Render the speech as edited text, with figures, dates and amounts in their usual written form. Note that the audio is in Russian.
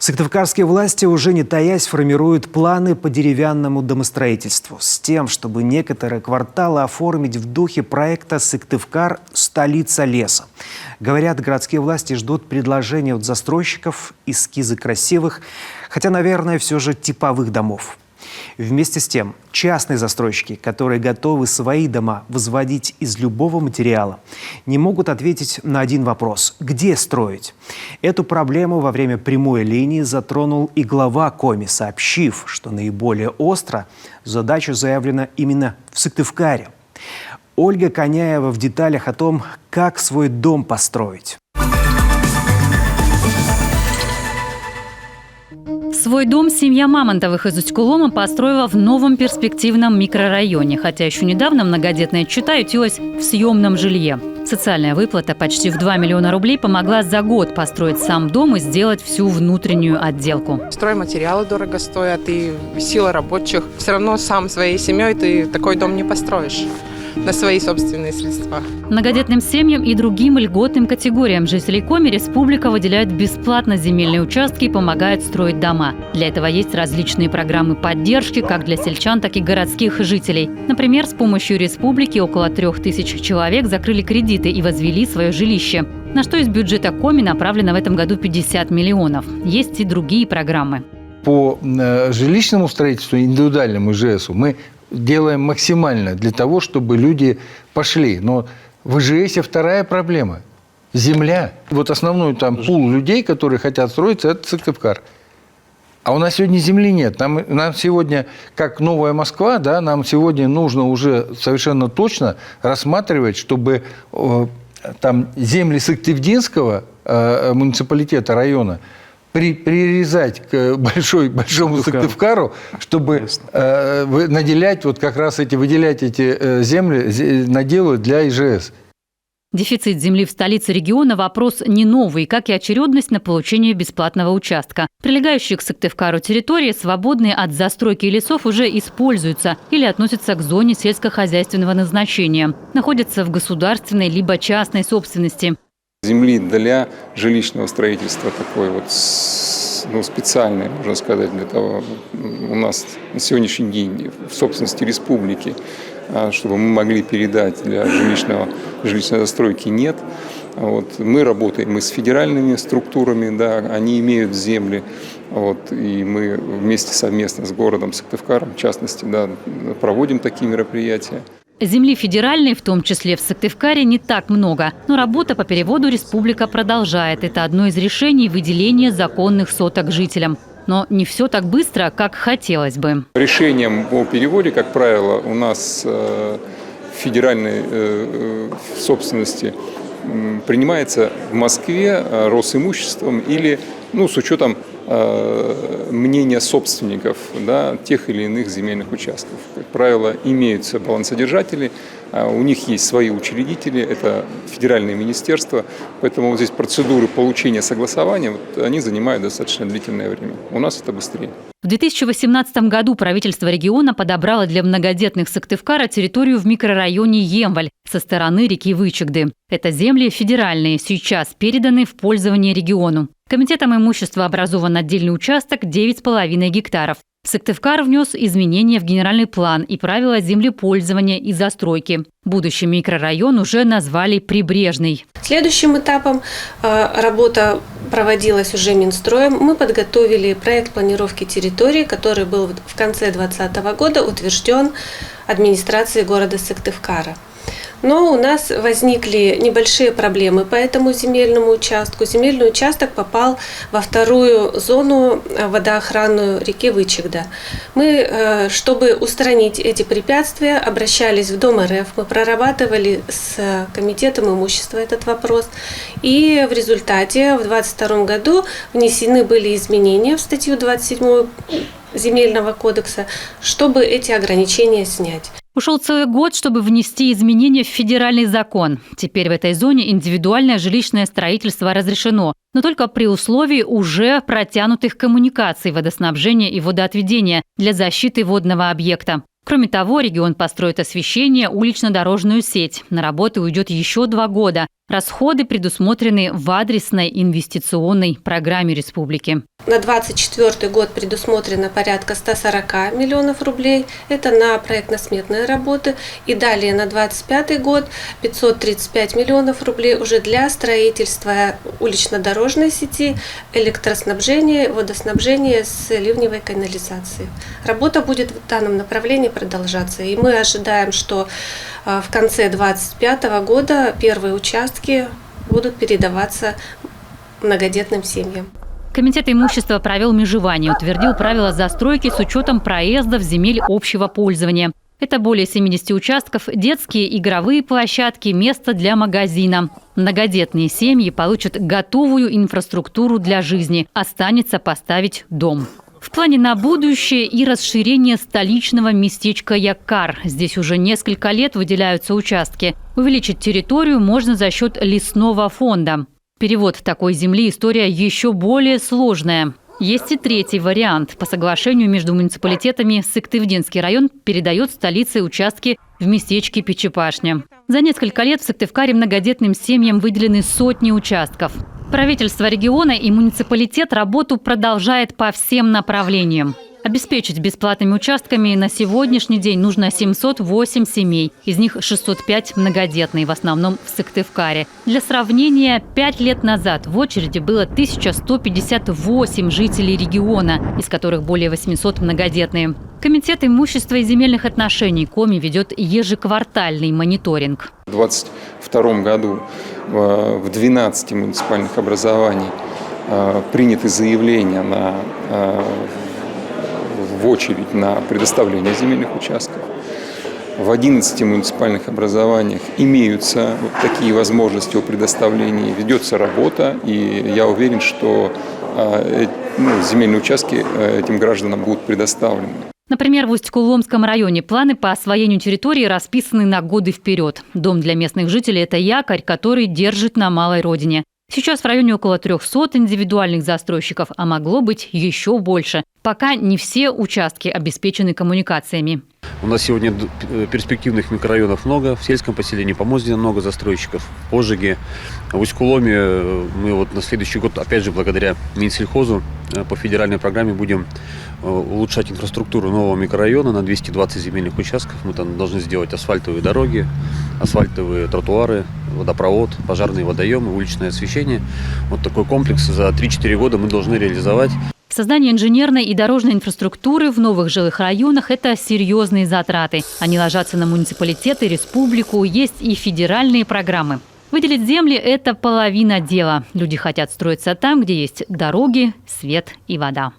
Сыктывкарские власти, уже не таясь, формируют планы по деревянному домостроительству с тем, чтобы некоторые кварталы оформить в духе проекта «Сыктывкар. Столица леса». Говорят, городские власти ждут предложения от застройщиков, эскизы красивых, хотя, наверное, все же типовых домов. Вместе с тем, частные застройщики, которые готовы свои дома возводить из любого материала, не могут ответить на один вопрос – где строить? Эту проблему во время прямой линии затронул и глава Коми, сообщив, что наиболее остро задача заявлена именно в Сыктывкаре. Ольга Коняева в деталях о том, как свой дом построить. Свой дом семья Мамонтовых из Усть-Кулома построила в новом перспективном микрорайоне, хотя еще недавно многодетная чета ютилась в съемном жилье. Социальная выплата почти в 2 миллиона рублей помогла за год построить сам дом и сделать всю внутреннюю отделку. Стройматериалы дорого стоят, и сила рабочих. Все равно сам своей семьей ты такой дом не построишь на свои собственные средства. Многодетным семьям и другим льготным категориям жителей Коми республика выделяет бесплатно земельные участки и помогает строить дома. Для этого есть различные программы поддержки как для сельчан, так и городских жителей. Например, с помощью республики около 3000 человек закрыли кредиты и возвели свое жилище, на что из бюджета Коми направлено в этом году 50 миллионов. Есть и другие программы. По жилищному строительству, индивидуальному ИЖСу мы делаем максимально для того, чтобы люди пошли. Но в ИЖСе вторая проблема – земля. Вот основной там пул людей, которые хотят строиться, это Сыктывкар. А у нас сегодня земли нет. Нам сегодня, как Новая Москва, да, нам сегодня нужно уже совершенно точно рассматривать, чтобы там земли Сыктывдинского муниципалитета, района, прирезать к большому Сыктывкару, чтобы наделять, вот как раз выделять эти земли, наделать для ИЖС. Дефицит земли в столице региона – вопрос не новый, как и очередность на получение бесплатного участка. Прилегающие к Сыктывкару территории, свободные от застройки лесов, уже используются или относятся к зоне сельскохозяйственного назначения, находятся в государственной либо частной собственности. Земли для жилищного строительства такой вот специальной, можно сказать, для того у нас на сегодняшний день в собственности республики, чтобы мы могли передать для жилищной застройки, нет. Вот. Мы работаем с федеральными структурами, да, они имеют земли, вот, и мы совместно с городом Сыктывкаром, в частности, да, проводим такие мероприятия. Земли федеральной, в том числе в Сыктывкаре, не так много. Но работа по переводу республика продолжает. Это одно из решений выделения законных соток жителям. Но не все так быстро, как хотелось бы. Решением о переводе, как правило, у нас в федеральной собственности принимается в Москве Росимуществом или с учетом мнения собственников, да, тех или иных земельных участков. Как правило, имеются балансодержатели, у них есть свои учредители, это федеральные министерства, поэтому вот здесь процедуры получения согласования, они занимают достаточно длительное время. У нас это быстрее. В 2018 году правительство региона подобрало для многодетных Сыктывкара территорию в микрорайоне Емваль со стороны реки Вычегды. Это земли федеральные, сейчас переданы в пользование региону. Комитетом имущества образован отдельный участок 9,5 гектаров. Сыктывкар внес изменения в генеральный план и правила землепользования и застройки. Будущий микрорайон уже назвали Прибрежный. Следующим этапом работа проводилась уже Минстроем. Мы подготовили проект планировки территории, который был в конце 2020 года утвержден администрацией города Сыктывкара. Но у нас возникли небольшие проблемы по этому земельному участку. Земельный участок попал во вторую зону водоохранную реки Вычегда. Мы, чтобы устранить эти препятствия, обращались в Дом РФ. Мы прорабатывали с Комитетом имущества этот вопрос. И в результате в 2022 году внесены были изменения в статью 27 Земельного кодекса, чтобы эти ограничения снять. Ушел целый год, чтобы внести изменения в федеральный закон. Теперь в этой зоне индивидуальное жилищное строительство разрешено, но только при условии уже протянутых коммуникаций водоснабжения и водоотведения для защиты водного объекта. Кроме того, регион построит освещение, улично-дорожную сеть. На работы уйдет еще 2 года. Расходы предусмотрены в адресной инвестиционной программе республики. На 2024 год предусмотрено порядка 140 миллионов рублей. Это на проектно-сметные работы. И далее на 2025 год 535 миллионов рублей уже для строительства улично-дорожной сети, электроснабжения, водоснабжения с ливневой канализацией. Работа будет в данном направлении продолжаться. И мы ожидаем, что в конце 2025 года первые участки будут передаваться многодетным семьям. Комитет имущества провел межевание, утвердил правила застройки с учетом проездов земель общего пользования. Это более 70 участков, детские игровые площадки, место для магазина. Многодетные семьи получат готовую инфраструктуру для жизни. Останется поставить дом. В плане на будущее и расширение столичного местечка Яккар. Здесь уже несколько лет выделяются участки. Увеличить территорию можно за счет лесного фонда. Перевод такой земли – история еще более сложная. Есть и третий вариант. По соглашению между муниципалитетами Сыктывдинский район передает столице участки в местечке Печепашня. За несколько лет в Сыктывкаре многодетным семьям выделены сотни участков. Правительство региона и муниципалитет работу продолжает по всем направлениям. Обеспечить бесплатными участками на сегодняшний день нужно 708 семей. Из них 605 многодетные, в основном в Сыктывкаре. Для сравнения, 5 лет назад в очереди было 1158 жителей региона, из которых более 800 многодетные. Комитет имущества и земельных отношений Коми ведет ежеквартальный мониторинг. В 2022 году в 12 муниципальных образованиях приняты заявления в очередь на предоставление земельных участков. В 11 муниципальных образованиях имеются такие возможности о предоставлении. Ведется работа, и я уверен, что земельные участки этим гражданам будут предоставлены. Например, в Усть-Куломском районе планы по освоению территории расписаны на годы вперед. Дом для местных жителей – это якорь, который держит на малой родине. Сейчас в районе около 300 индивидуальных застройщиков, а могло быть еще больше. Пока не все участки обеспечены коммуникациями. У нас сегодня перспективных микрорайонов много. В сельском поселении Помоздино много застройщиков. В Пожиге, в Усть-Куломе мы вот на следующий год, опять же, благодаря Минсельхозу по федеральной программе будем улучшать инфраструктуру нового микрорайона на 220 земельных участков. Мы там должны сделать асфальтовые дороги, асфальтовые тротуары, водопровод, пожарные водоемы, уличное освещение. Вот такой комплекс за 3-4 года мы должны реализовать. Создание инженерной и дорожной инфраструктуры в новых жилых районах – это серьезные затраты. Они ложатся на муниципалитеты, республику, есть и федеральные программы. Выделить земли – это половина дела. Люди хотят строиться там, где есть дороги, свет и вода.